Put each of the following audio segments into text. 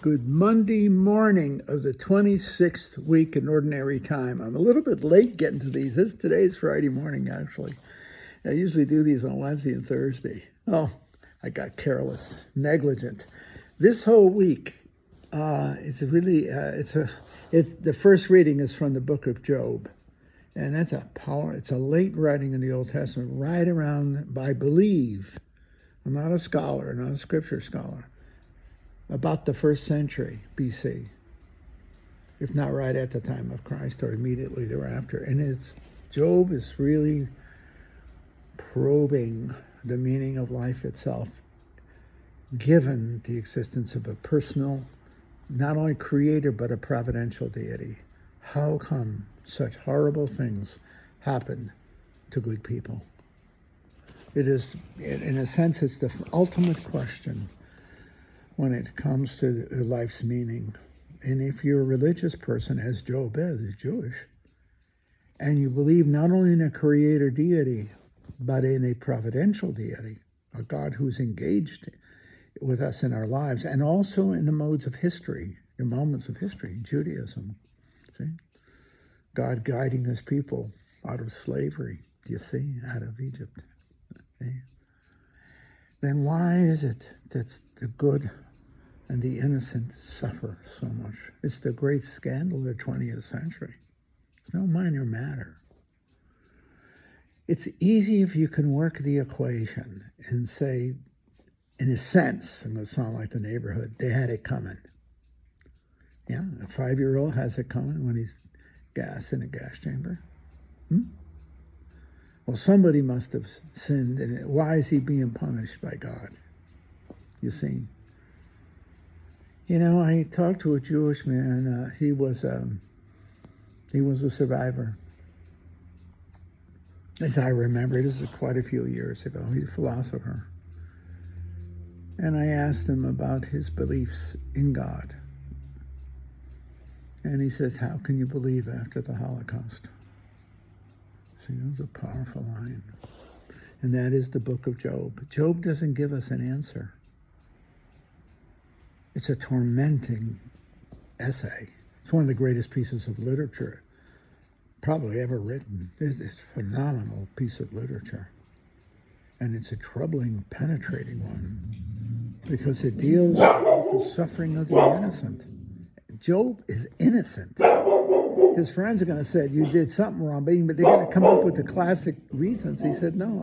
Good Monday morning of the 26th week in Ordinary Time. I'm a little bit late getting to these. Today's Friday morning, actually. I usually do these on Wednesday and Thursday. Oh, I got careless, negligent. This whole week, the first reading is from the book of Job. And that's it's a late writing in the Old Testament, right around, I believe, I'm not a scholar, not a scripture scholar, about the 1st century BC, if not right at the time of Christ or immediately thereafter. And Job is really probing the meaning of life itself, given the existence of a personal, not only creator, but a providential deity. How come such horrible things happen to good people? It is, in a sense, it's the ultimate question when it comes to life's meaning. And if you're a religious person, as Job is Jewish, and you believe not only in a creator deity, but in a providential deity, a God who's engaged with us in our lives, and also in the modes of history, the moments of history, Judaism, see? God guiding his people out of slavery, do you see, out of Egypt. See? Then why is it that the good and the innocent suffer so much? It's the great scandal of the 20th century. It's no minor matter. It's easy if you can work the equation and say, in a sense, I'm going to sound like the neighborhood, they had it coming. Yeah, a 5-year-old has it coming when he's gas in a gas chamber. Well, somebody must have sinned, and why is he being punished by God? You see? You know, I talked to a Jewish man. He was a survivor. As I remember, this is quite a few years ago. He's a philosopher. And I asked him about his beliefs in God. And he says, how can you believe after the Holocaust? See, it was a powerful line. And that is the book of Job. Job doesn't give us an answer. It's a tormenting essay. It's one of the greatest pieces of literature probably ever written. It's a phenomenal piece of literature. And it's a troubling, penetrating one because it deals with the suffering of the innocent. Job is innocent. His friends are going to say, you did something wrong, but they're going to come up with the classic reasons. He said, no,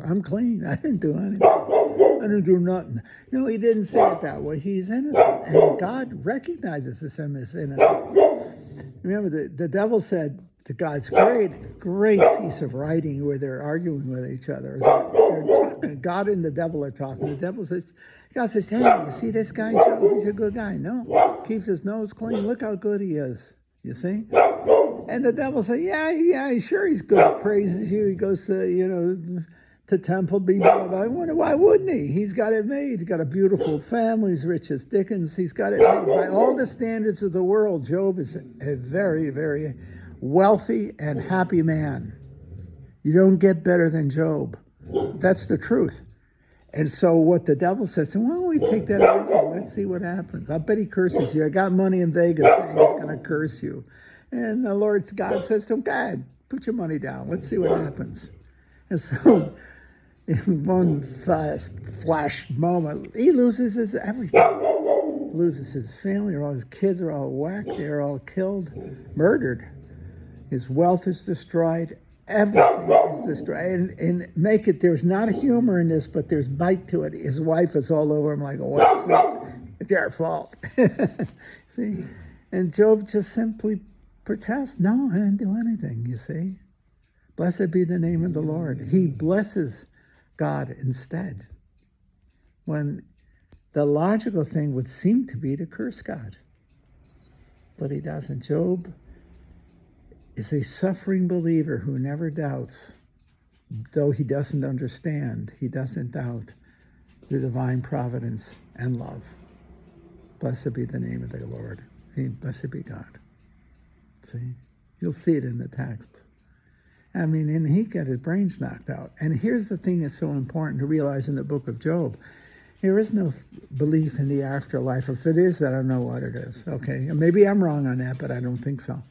I'm clean. I didn't do anything. I didn't do nothing. No, he didn't say it that way. He's innocent. And God recognizes him as innocent. Remember, the devil said to God's great piece of writing where they're arguing with each other. They're talking. God and the devil are talking. The devil says, God says, hey, you see this guy, Job? He's a good guy. No, keeps his nose clean. Look how good he is. You see? And the devil said, yeah, sure, he's good. He praises you. He goes to, to temple. I wonder, why wouldn't he? He's got it made. He's got a beautiful family. He's rich as Dickens. He's got it made. By all the standards of the world, Job is a very, very wealthy and happy man. You don't get better than Job. That's the truth. And so what the devil says, why don't we take that away from him? Let's see what happens. I bet he curses you. I got money in Vegas saying he's going to curse you. And the Lord God says to him, God, put your money down. Let's see what happens. And so in one flash moment, he loses his everything. Loses his family. All his kids are all whacked. They're all killed, murdered. His wealth is destroyed. Everything is destroyed. And make it, there's not a humor in this, but there's bite to it. His wife is all over him like, what's up? It's your fault. See? And Job just simply protests, no, I didn't do anything, you see. Blessed be the name of the Lord. He blesses God instead. When the logical thing would seem to be to curse God. But he doesn't. Job is a suffering believer who never doubts, though he doesn't understand, he doesn't doubt the divine providence and love. Blessed be the name of the Lord. See, blessed be God. See, you'll see it in the text. I mean, and he got his brains knocked out. And here's the thing that's so important to realize in the book of Job. There is no belief in the afterlife. If it is, I don't know what it is. Okay, maybe I'm wrong on that, but I don't think so.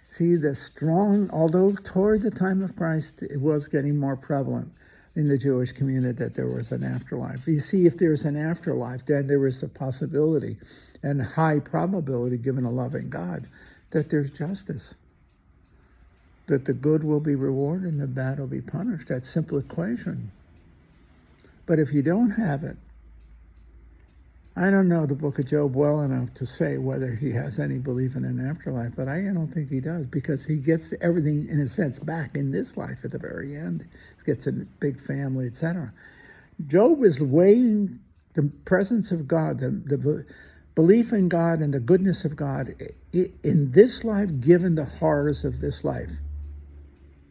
See, the strong, although toward the time of Christ, it was getting more prevalent in the Jewish community that there was an afterlife. You see, if there's an afterlife, then there is a possibility and high probability, given a loving God, that there's justice, that the good will be rewarded and the bad will be punished. That simple equation. But if you don't have it, I don't know the book of Job well enough to say whether he has any belief in an afterlife, but I don't think he does, because he gets everything, in a sense, back in this life at the very end. He gets a big family, etc. Job is weighing the presence of God, the belief in God and the goodness of God in this life, given the horrors of this life.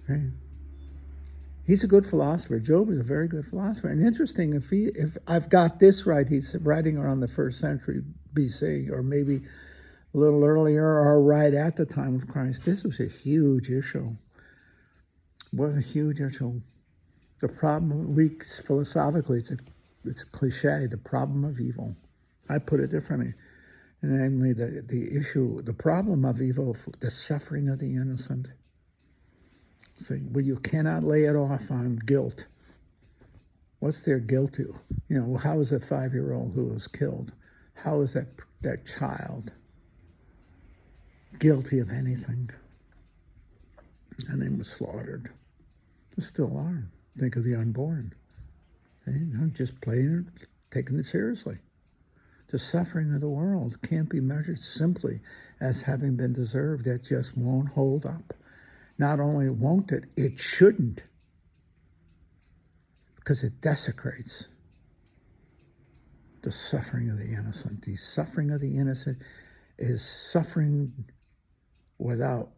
Right? He's a good philosopher. Job is a very good philosopher. And interesting, if I've got this right, he's writing around the 1st century BC, or maybe a little earlier, or right at the time of Christ. This was a huge issue. It was a huge issue. The problem, philosophically, it's a cliche, the problem of evil. I put it differently. Namely, the problem of evil, the suffering of the innocent. See, well, you cannot lay it off on guilt. What's their guilt to? How is a 5-year-old who was killed? How is that child guilty of anything? And they were slaughtered. They still are. Think of the unborn. Just plain taking it seriously. The suffering of the world can't be measured simply as having been deserved. That just won't hold up. Not only won't it, it shouldn't, because it desecrates the suffering of the innocent. The suffering of the innocent is suffering without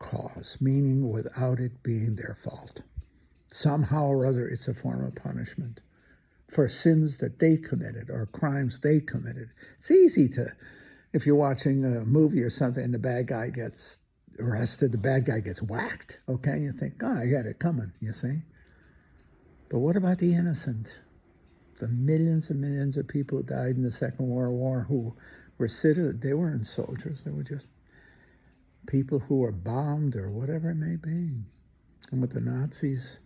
cause, meaning without it being their fault. Somehow or other, it's a form of punishment for sins that they committed or crimes they committed. It's easy to, if you're watching a movie or something and the bad guy gets arrested, the bad guy gets whacked, okay? You think, I got it coming, you see? But what about the innocent? The millions and millions of people who died in the Second World War who were they weren't soldiers, they were just people who were bombed or whatever it may be. And with the Nazis,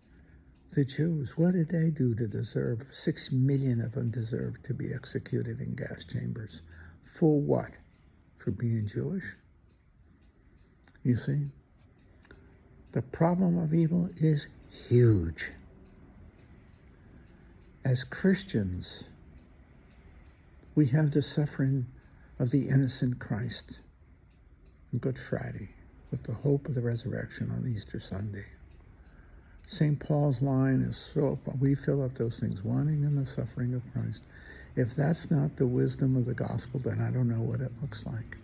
the Jews, what did they do to deserve? 6 million of them deserved to be executed in gas chambers. For what? For being Jewish? You see, the problem of evil is huge. As Christians, we have the suffering of the innocent Christ on Good Friday, with the hope of the resurrection on Easter Sunday. St. Paul's line is we fill up those things, wanting in the suffering of Christ. If that's not the wisdom of the gospel, then I don't know what it looks like.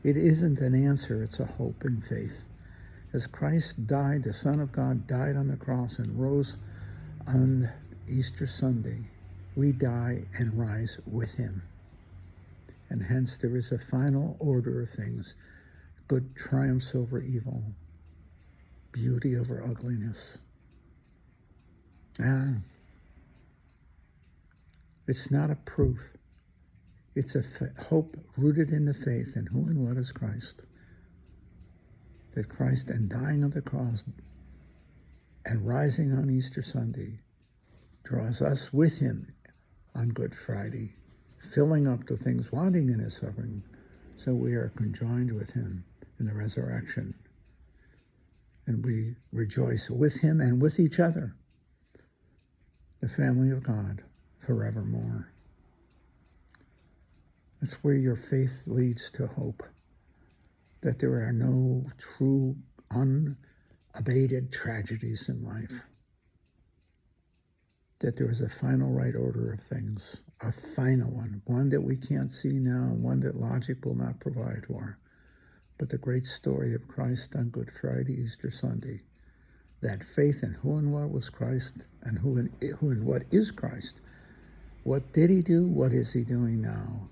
It isn't an answer, it's a hope and faith. As Christ died, the Son of God died on the cross and rose on Easter Sunday, we die and rise with him. And hence there is a final order of things. Good triumphs over evil, beauty over ugliness. It's not a proof. It's a hope rooted in the faith in who and what is Christ. That Christ, and dying on the cross and rising on Easter Sunday, draws us with him on Good Friday, filling up the things wanting in his suffering, so we are conjoined with him in the resurrection. And we rejoice with him and with each other, the family of God, forevermore. That's where your faith leads to hope, that there are no true, unabated tragedies in life, that there is a final right order of things, a final one that we can't see now, one that logic will not provide for, but the great story of Christ on Good Friday, Easter Sunday, that faith in who and what was Christ, and who and what is Christ. What did he do? What is he doing now?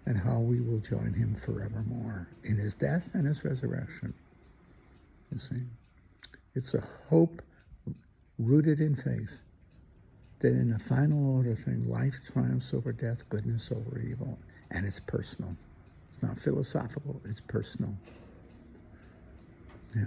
And how we will join him forevermore in his death and his resurrection. You see? It's a hope rooted in faith that in the final order thing, life triumphs over death, goodness over evil, and it's personal. It's not philosophical, it's personal. Yeah.